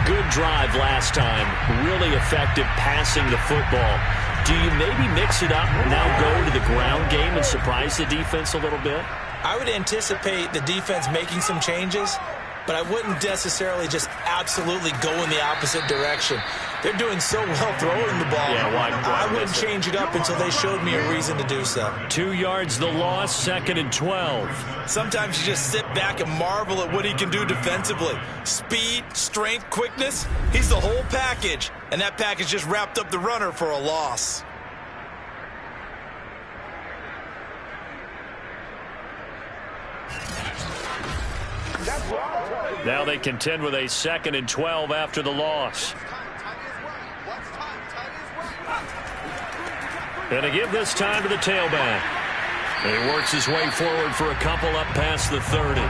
Good drive last time. Really effective passing the football. Do you maybe mix it up, now go to the ground game and surprise the defense a little bit? I would anticipate the defense making some changes. but I wouldn't necessarily just absolutely go in the opposite direction. They're doing so well throwing the ball. Yeah, why I wouldn't change it up until they showed me a reason to do so. 2 yards the loss, 2nd and 12. Sometimes you just sit back and marvel at what he can do defensively. Speed, strength, quickness, he's the whole package. And that package just wrapped up the runner for a loss. Now they contend with a 2nd and 12 after the loss. And to give this time to the tailback. And he works his way forward for a couple up past the 30.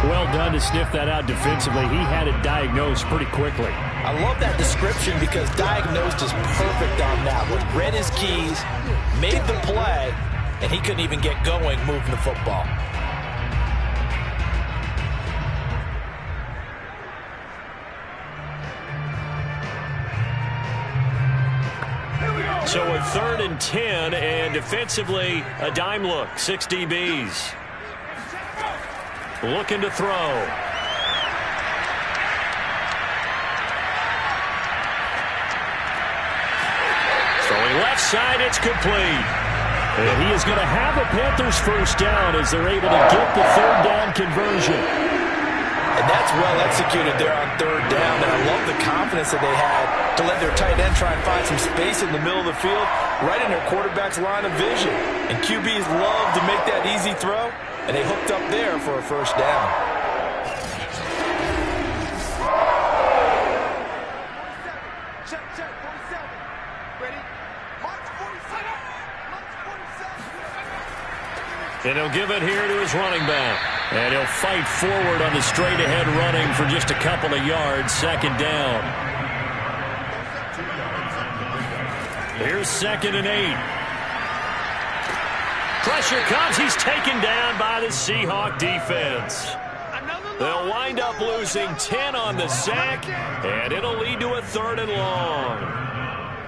Well done to sniff that out defensively. He had it diagnosed pretty quickly. I love that description because diagnosed is perfect on that one. Read his keys, made the play, and he couldn't even get going moving the football. So a 3rd and 10, and defensively, a dime look. 6 DBs. Looking to throw. Throwing left side, it's complete. And he is going to have a Panthers first down as they're able to get the 3rd down conversion. And that's well executed there on 3rd down. And I love the confidence that they had to let their tight end try and find some space in the middle of the field, right in their quarterback's line of vision. And QBs love to make that easy throw, and they hooked up there for a first down. And he'll give it here to his running back. And he'll fight forward on the straight-ahead running for just a couple of yards. 2nd down. Here's 2nd and 8. Pressure comes. He's taken down by the Seahawk defense. They'll wind up losing 10 on the sack, and it'll lead to a 3rd and long.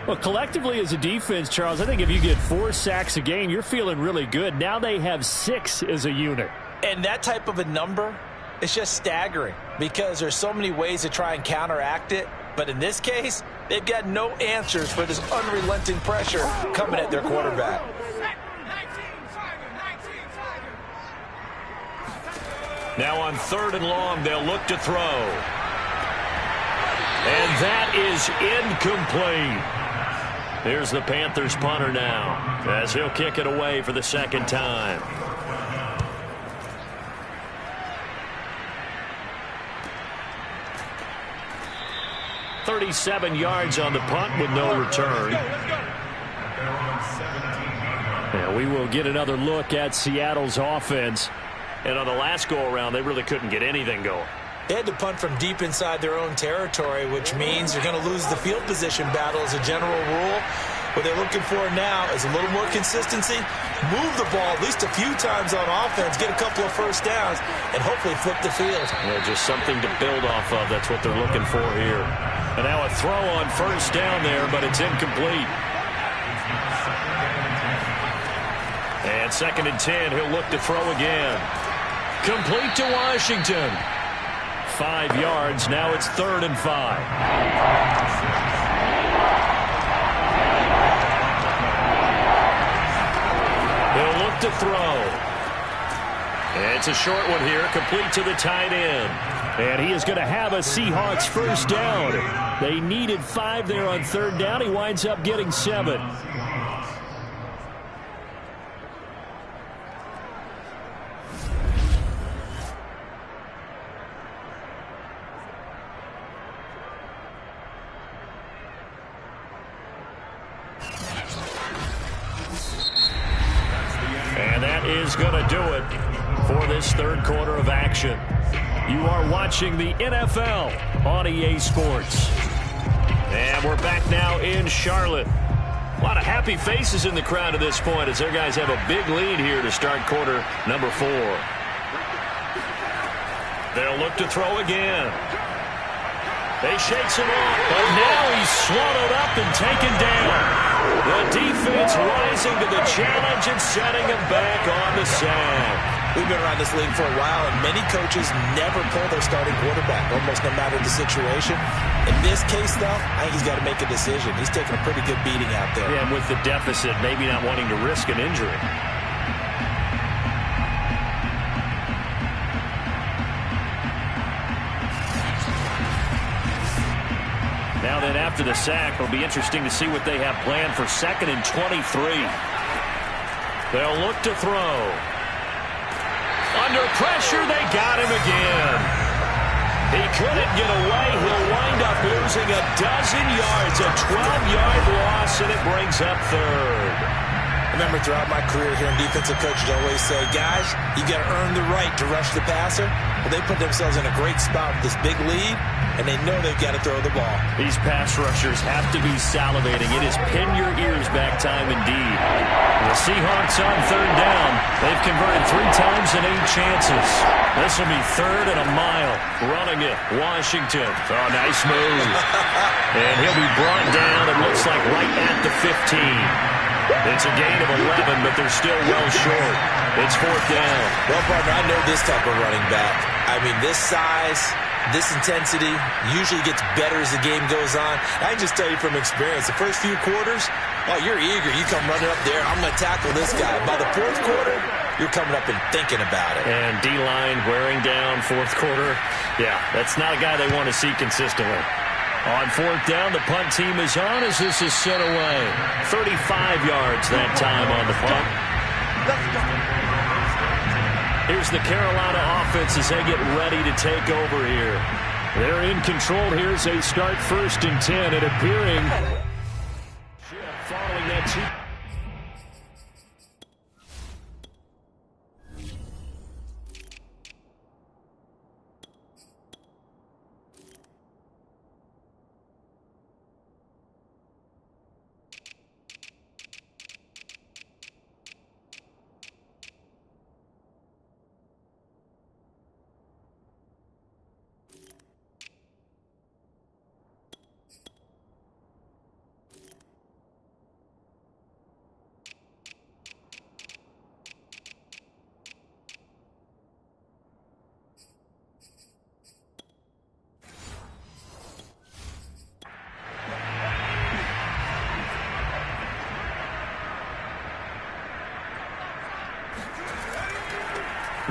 Well, collectively as a defense, Charles, I think if you get 4 sacks a game, you're feeling really good. Now they have 6 as a unit. And that type of a number is just staggering because there's so many ways to try and counteract it. But in this case, they've got no answers for this unrelenting pressure coming at their quarterback. Now on 3rd and long, they'll look to throw. And that is incomplete. Here's the Panthers punter now as he'll kick it away for the 2nd time. $37 yards on the punt with no return. And we will get another look at Seattle's offense. And on the last go-around, they really couldn't get anything going. They had to punt from deep inside their own territory, which means you're going to lose the field position battle as a general rule. What they're looking for now is a little more consistency, move the ball at least a few times on offense, get a couple of first downs, and hopefully flip the field. Yeah, just something to build off of. That's what they're looking for here. And now a throw on first down there, but it's incomplete. And 2nd and 10, he'll look to throw again. Complete to Washington. 5 yards. Now it's 3rd and 5. He'll look to throw. And it's a short one here, complete to the tight end. And he is going to have a Seahawks first down. They needed 5 there on 3rd down. He winds up getting 7. Is going to do it for this 3rd quarter of action. You are watching the NFL on EA Sports. And we're back now in Charlotte. A lot of happy faces in the crowd at this point as their guys have a big lead here to start quarter number 4. They'll look to throw again. They shakes him off, but now he's swallowed up and taken down. The defense rising to the challenge and setting him back on the sack. We've been around this league for a while, and many coaches never pull their starting quarterback, almost no matter the situation. In this case, though, I think he's got to make a decision. He's taking a pretty good beating out there. Yeah, and with the deficit, maybe not wanting to risk an injury. Now then, after the sack, it'll be interesting to see what they have planned for 2nd and 23. They'll look to throw. Under pressure, they got him again. He couldn't get away. He'll wind up losing a dozen yards, a 12-yard loss, and it brings up 3rd. I remember throughout my career hearing defensive coaches always say, guys, you got to earn the right to rush the passer. Well, they put themselves in a great spot with this big lead, and they know they've got to throw the ball. These pass rushers have to be salivating. It is pin your ears back time indeed. The Seahawks on 3rd down. They've converted 3 times and 8 chances. This will be 3rd and a mile. Running it, Washington. Oh, nice move. And he'll be brought down, it looks like, right at the 15. It's a gain of 11, but they're still well short. It's 4th down. Well, partner, I know this type of running back. I mean, this size, this intensity usually gets better as the game goes on. I can just tell you from experience, the first few quarters, oh, you're eager. You come running up there, I'm going to tackle this guy. By the 4th quarter, you're coming up and thinking about it. And D-line wearing down 4th quarter. Yeah, that's not a guy they want to see consistently. On 4th down, the punt team is on as this is sent away. 35 yards that time on the punt. Here's the Carolina offense as they get ready to take over here. They're in control here as they start 1st and 10 and appearing. Following that two.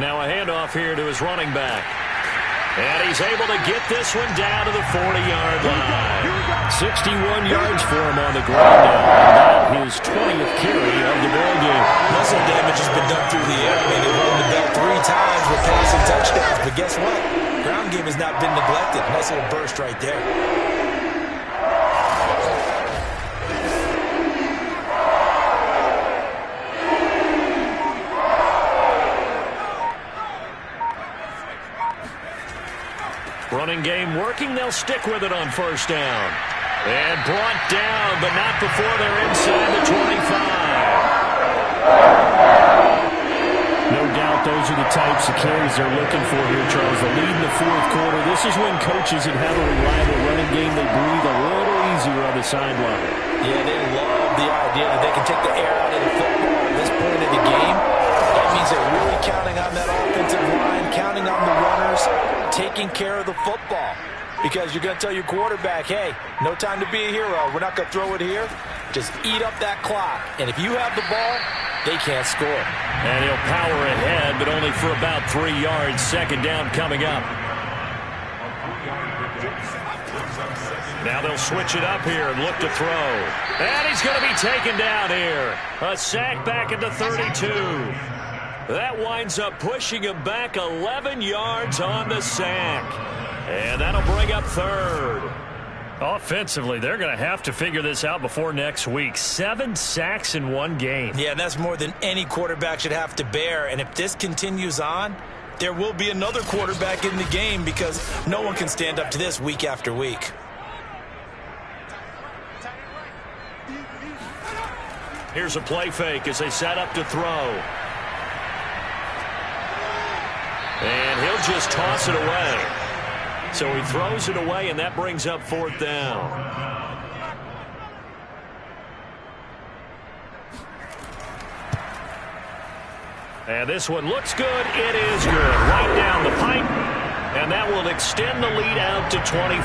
Now a handoff here to his running back. And he's able to get this one down to the 40-yard line. 61 yards for him on the ground now. And his 20th carry of the ballgame. Muscle damage has been done through the air. I mean, they've run the bell 3 times with passing touchdowns. But guess what? Ground game has not been neglected. Nice little burst right there. Running game working. They'll stick with it on 1st down. And brought down, but not before they're inside the 25. No doubt those are the types of carries they're looking for here, Charles. The lead in the 4th quarter. This is when coaches that have a reliable running game, they breathe a little easier on the sideline. Yeah, they love the idea that they can take the air out of the football at this point in the game. That means they're really counting on that offensive line, counting on the runners, taking care of the football. Because you're going to tell your quarterback, hey, no time to be a hero. We're not going to throw it here. Just eat up that clock. And if you have the ball, they can't score. And he'll power ahead, but only for about 3 yards. 2nd down coming up. Now they'll switch it up here and look to throw. And he's going to be taken down here. A sack back at the 32. That winds up pushing him back 11 yards on the sack. And that'll bring up 3rd. Offensively, they're going to have to figure this out before next week. 7 sacks in 1 game. Yeah, that's more than any quarterback should have to bear. And if this continues on, there will be another quarterback in the game because no one can stand up to this week after week. Here's a play fake as they set up to throw. And he'll just toss it away. So he throws it away, and that brings up 4th down. And this one looks good. It is good. Right down the pipe. And that will extend the lead out to 24.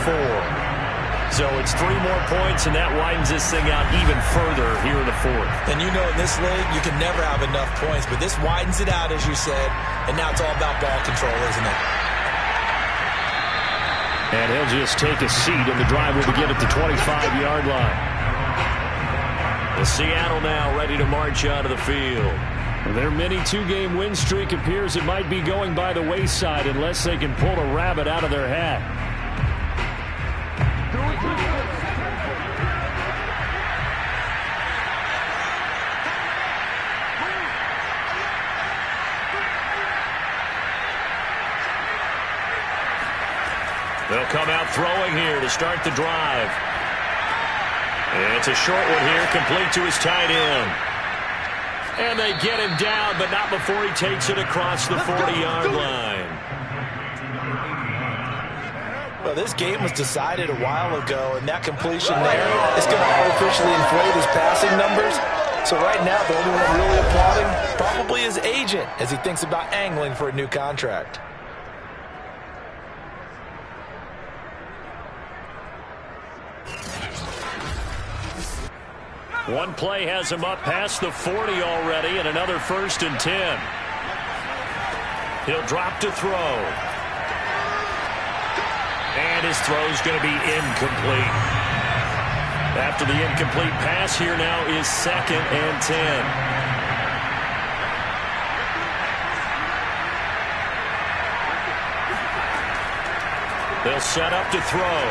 So it's 3 more points, and that widens this thing out even further here in the fourth. And you know, in this league, you can never have enough points, but this widens it out, as you said, and now it's all about ball control, isn't it? And he'll just take a seat, and the drive will begin at the 25-yard line. The Seattle now ready to march out of the field. Their mini 2-game win streak appears it might be going by the wayside unless they can pull a rabbit out of their hat. They'll come out throwing here to start the drive. And it's a short one here, complete to his tight end. And they get him down, but not before he takes it across the 40-yard line. Well, this game was decided a while ago, and that completion there is going to artificially inflate his passing numbers. So right now, the only one really applauding probably his agent as he thinks about angling for a new contract. One play has him up past the 40 already, and another 1st and 10. He'll drop to throw. And his throw's going to be incomplete. After the incomplete pass, here now is 2nd and 10. They'll set up to throw.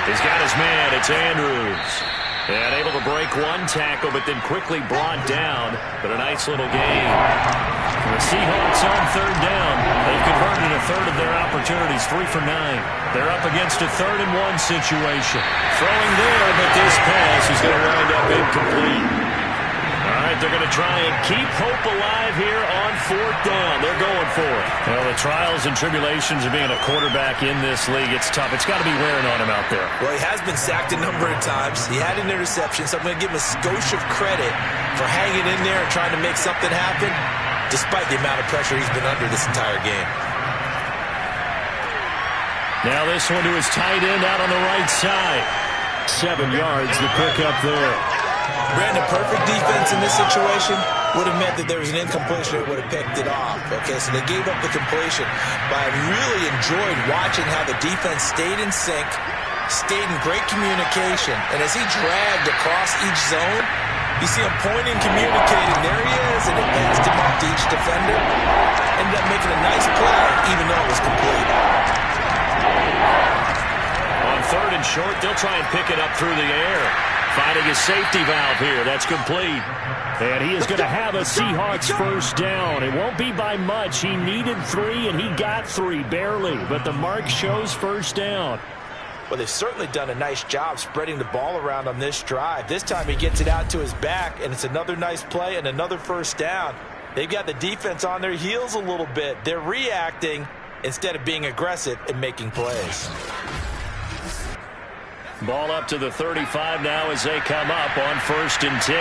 He's got his man. It's Andrews. And able to break one tackle, but then quickly brought down. But a nice little gain. The Seahawks on 3rd down. They've converted a third of their opportunities, 3 for 9. They're up against a 3rd and 1 situation. Throwing there, but this pass is going to wind up incomplete. All right, they're going to try and keep hope alive here on 4th down. They're going for it. Well, the trials and tribulations of being a quarterback in this league, it's tough. It's got to be wearing on him out there. Well, he has been sacked a number of times. He had an interception, so I'm going to give him a skosh of credit for hanging in there and trying to make something happen, despite the amount of pressure he's been under this entire game. Now this one to his tight end out on the right side. 7 yards, the pickup there. Brandon, perfect defense in this situation would have meant that there was an incompletion that would have picked it off. Okay, so they gave up the completion. But I really enjoyed watching how the defense stayed in sync, stayed in great communication. And as he dragged across each zone, you see him pointing, communicating. There he is, and it passed him up to each defender. Ended up making a nice play, even though it was complete. On 3rd and short, they'll try and pick it up through the air. Finding his safety valve here. That's complete. And he is going to have a Seahawks 1st down. It won't be by much. He needed 3, and he got 3, barely. But the mark shows 1st down. Well, they've certainly done a nice job spreading the ball around on this drive. This time he gets it out to his back, and it's another nice play and another 1st down. They've got the defense on their heels a little bit. They're reacting instead of being aggressive and making plays. Ball up to the 35 now as they come up on 1st and 10.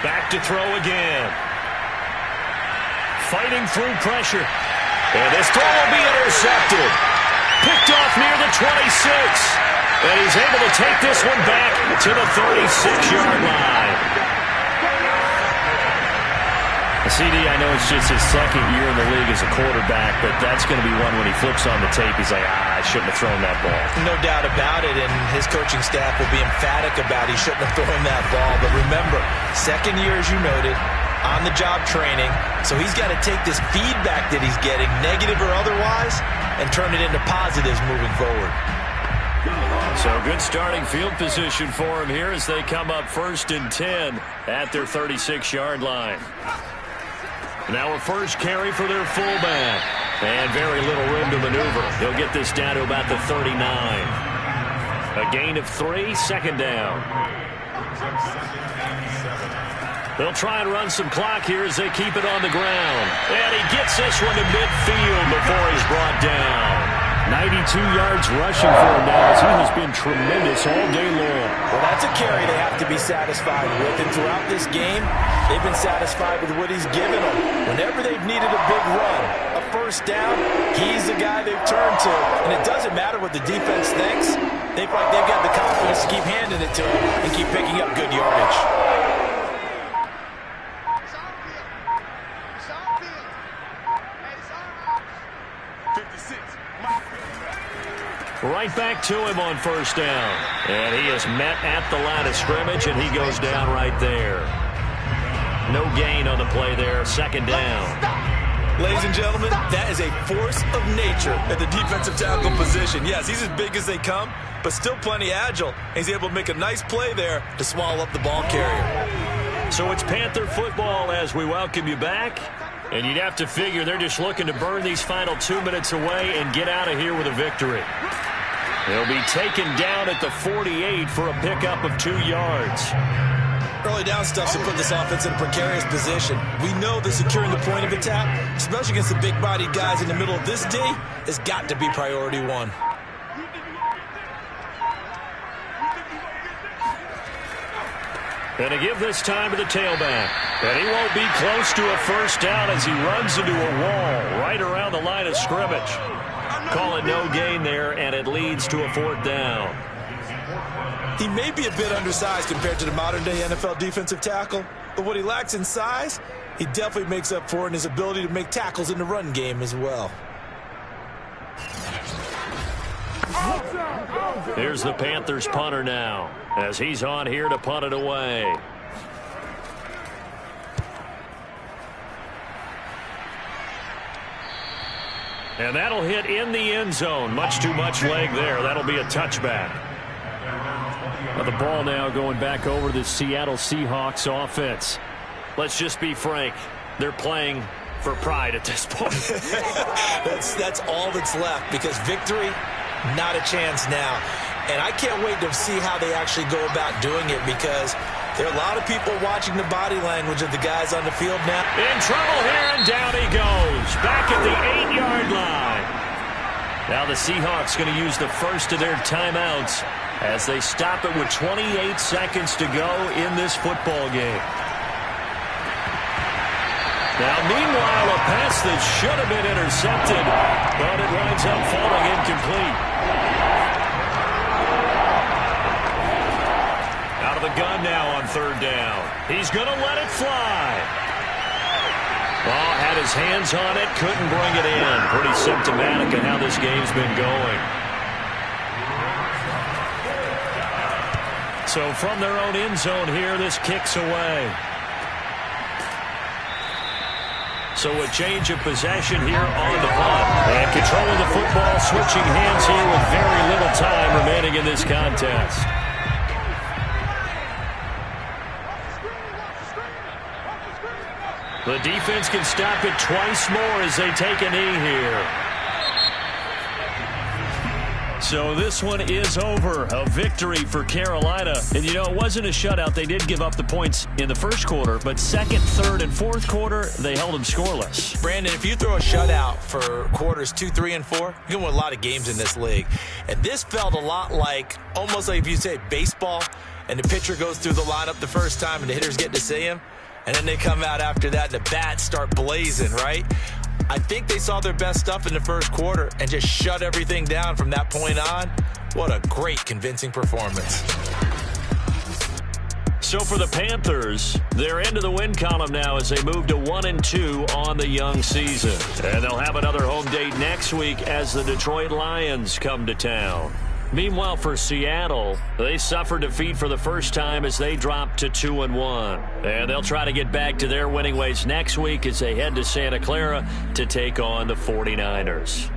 Back to throw again. Fighting through pressure. And this throw will be intercepted. Picked off near the 26. And he's able to take this one back to the 36-yard line. CD, I know it's just his 2nd year in the league as a quarterback, but that's going to be one when he flips on the tape, he's like, I shouldn't have thrown that ball. No doubt about it, and his coaching staff will be emphatic about he shouldn't have thrown that ball. But remember, 2nd year, as you noted, on-the-job training, so he's got to take this feedback that he's getting, negative or otherwise, and turn it into positives moving forward. So good starting field position for him here as they come up 1st and 10 at their 36-yard line. Now a first carry for their fullback. And very little room to maneuver. He'll get this down to about the 39. A gain of 3, 2nd down. They'll try and run some clock here as they keep it on the ground. And he gets this one to midfield before he's brought down. 94 yards rushing for him now, as he has been tremendous all day long. Well, that's a carry they have to be satisfied with. And throughout this game, they've been satisfied with what he's given them. Whenever they've needed a big run, a first down, he's the guy they've turned to. And it doesn't matter what the defense thinks. They feel like they've got the confidence to keep handing it to him and keep picking up good yardage. Right back to him on first down. And he is met at the line of scrimmage, and he goes down right there. No gain on the play there. Second down. Ladies and gentlemen, that is a force of nature at the defensive tackle position. Yes, he's as big as they come, but still plenty agile. He's able to make a nice play there to swallow up the ball carrier. So it's Panther football as we welcome you back. And you'd have to figure they're just looking to burn these final 2 minutes away and get out of here with a victory. They'll be taken down at the 48 for a pickup of 2 yards. Early down stuff to put this offense in a precarious position. We know that securing the point of attack, especially against the big-bodied guys in the middle of this D, has got to be priority one. And to give this time to the tailback. And he won't be close to a first down as he runs into a wall right around the line of scrimmage. Calling no gain there, and it leads to a 4th down. He may be a bit undersized compared to the modern-day NFL defensive tackle, but what he lacks in size, he definitely makes up for in his ability to make tackles in the run game as well. Here's the Panthers punter now, as he's on here to punt it away. And that'll hit in the end zone. Much too much leg there. That'll be a touchback. Well, the ball now going back over to the Seattle Seahawks offense. Let's just be frank. They're playing for pride at this point. That's all that's left, because victory, not a chance now. And I can't wait to see how they actually go about doing it, because there are a lot of people watching the body language of the guys on the field now. In trouble here, and down he goes. Back at the 8-yard line. Now the Seahawks going to use the first of their timeouts as they stop it with 28 seconds to go in this football game. Now, meanwhile, a pass that should have been intercepted, but it winds up falling incomplete. Out of the gun now on 3rd down. He's going to let it fly. Ball had his hands on it, couldn't bring it in. Pretty symptomatic of how this game's been going. So from their own end zone here, this kicks away. So a change of possession here on the punt. And controlling the football, switching hands here with very little time remaining in this contest. The defense can stop it twice more as they take a knee here. So this one is over. A victory for Carolina. And, you know, it wasn't a shutout. They did give up the points in the first quarter, but second, third, and fourth quarter, they held them scoreless. Brandon, if you throw a shutout for quarters 2, 3, and 4, you're going to win a lot of games in this league. And this felt a lot like, almost like if you say baseball, and the pitcher goes through the lineup the first time and the hitters get to see him, and then they come out after that and the bats start blazing, right? I think they saw their best stuff in the first quarter and just shut everything down from that point on. What a great, convincing performance. So for the Panthers, they're into the win column now as they move to 1-2 on the young season. And they'll have another home date next week as the Detroit Lions come to town. Meanwhile, for Seattle, they suffered defeat for the first time as they dropped to 2-1. And they'll try to get back to their winning ways next week as they head to Santa Clara to take on the 49ers.